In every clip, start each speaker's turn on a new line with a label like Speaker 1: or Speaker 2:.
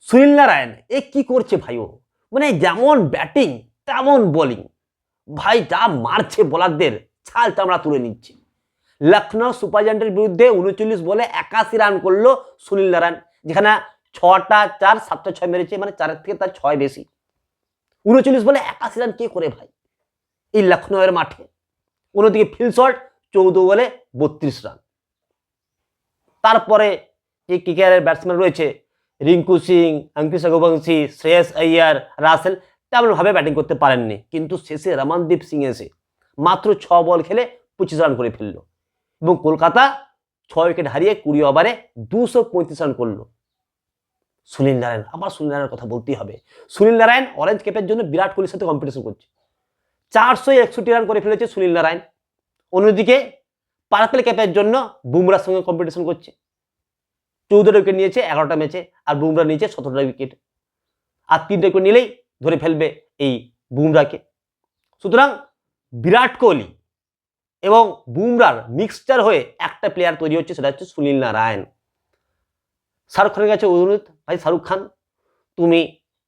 Speaker 1: সুনীল নারায়ণ এ কি করছে ভাই? ও মানে যেমন ব্যাটিং তেমন বোলিং, ভাই যা মারছে বোলারদের ছাল চামড়া তুলে নিচ্ছে। লখনৌ সুপার জায়ান্টের বিরুদ্ধে 39 বলে 81 রান করলো সুনীল নারায়ণ, যেখানে 6টা 4 7টা 6 মেরেছে, মানে 4-এর থেকে তার 6 বেশি। 39 বলে 81 রান কে করে ভাই এই লখনৌয়ের মাঠে? অন্যদিকে ফিল শট 14 বলে 32 রান। তারপরে যে কেকেআরের ব্যাটসম্যান রয়েছে রিঙ্কু সিং, অঙ্কিত রঘুবংশী, শ্রেয়স আইয়ার, রাসেল তেমনভাবে ব্যাটিং করতে পারেননি, কিন্তু শেষে রমনদীপ সিং এসে মাত্র 6 বল খেলে 25 রান করে ফেললো এবং কলকাতা 6 উইকেট হারিয়ে 20 ওভারে 235 রান করলো। সুনীল নারায়ণ, আবার সুনীল নারায়ণের কথা বলতেই হবে। সুনীল নারায়ণ অরেঞ্জ ক্যাপের জন্য বিরাট কোহলির সাথে কম্পিটিশন করছে, 461 রান করে ফেলেছে সুনীল নারায়ণ। অন্যদিকে পার্পল ক্যাপের জন্য বুমরার সঙ্গে কম্পিটিশন করছে, 14টা উইকেট নিয়েছে 11টা ম্যাচে, আর বুমরা নিয়েছে 17টা উইকেট, আর 3টা উইকেট নিলেই ধরে ফেলবে এই বুমরাকে। সুতরাং বিরাট কোহলি এবং বুমরার মিক্সচার হয়ে একটা প্লেয়ার তৈরি হচ্ছে, সেটা হচ্ছে সুনীল নারায়ণ। শাহরুখ খানের কাছে অনুরোধ, ভাই শাহরুখ খান তুমি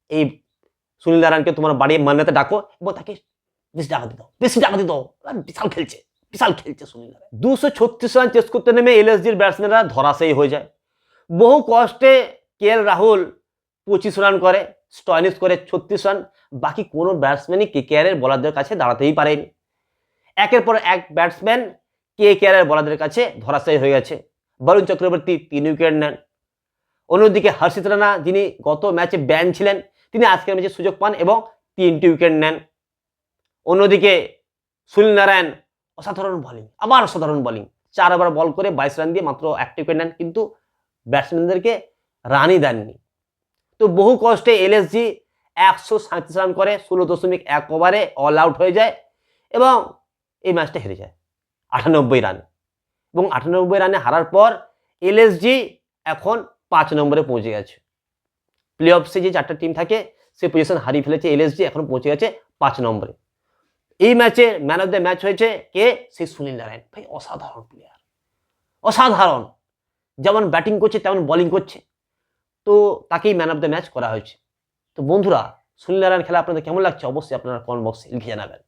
Speaker 1: এই সুনীল নারায়ণকে তোমার বাড়ি মান্নাতে ডাকো এবং তাকে বেশি টাকা দিয়ে দাও, বেশি টাকা দিয়ে দাও, বিশাল খেলছে সুনীল নারায়ণ। 236 রান চেস করতে নেমে এলএসজির ব্যাটসম্যানরা ধরাশায়ী হয়ে যায়। বহু কষ্টে কেএল রাহুল 25 রান করে, স্টয়নিস করে 36 রান, বাকি কোনো ব্যাটসম্যানই কেকেআরের বোলারদের কাছে দাঁড়াতেই পারেনি। একের পর এক ব্যাটসম্যান কেকেআরের বোলারদের কাছে ধরাশায়ী হয়ে গেছে। বরুণ চক্রবর্তী 3 উইকেট নেন। অন্যদিকে হর্ষিত রানা, যিনি গত ম্যাচে ব্যান ছিলেন, তিনি আজকের ম্যাচে সুযোগ পান এবং 3টি উইকেট নেন। অন্যদিকে সুনীল নারায়ণ অসাধারণ বোলিং, আবার অসাধারণ বোলিং, 4 ওভার বল করে 22 রান দিয়ে মাত্র 1টি উইকেট নেন, কিন্তু ব্যাটসম্যানদেরকে রানই দেননি। তো বহু কষ্টে এলএসজি 137 রান করে 16.1 ওভারে অল আউট হয়ে যায় এবং এই ম্যাচটা হেরে যায় 98 রানে। এবং 98 রানে হারার পর এলএসজি এখন 5 নম্বরে পৌঁছে গেছে। প্লে অফসে যে 4টা টিম থাকে সে পজিশন হারিয়ে ফেলেছে এলএসজি, এখন পৌঁছে গেছে 5 নম্বরে। এই ম্যাচে ম্যান অফ দ্য ম্যাচ হয়েছে কে? সেই সুনীল নারায়ণ। ভাই অসাধারণ প্লেয়ার, অসাধারণ, যেমন ব্যাটিং করছে তেমন বোলিং করছে, তো তাকেই ম্যান অফ দ্য ম্যাচ করা হয়েছে। তো বন্ধুরা, সুনীল নারায়ণ খেলা আপনাদের কেমন লাগছে অবশ্যই আপনারা কমেন্ট বক্সে লিখে জানাবেন।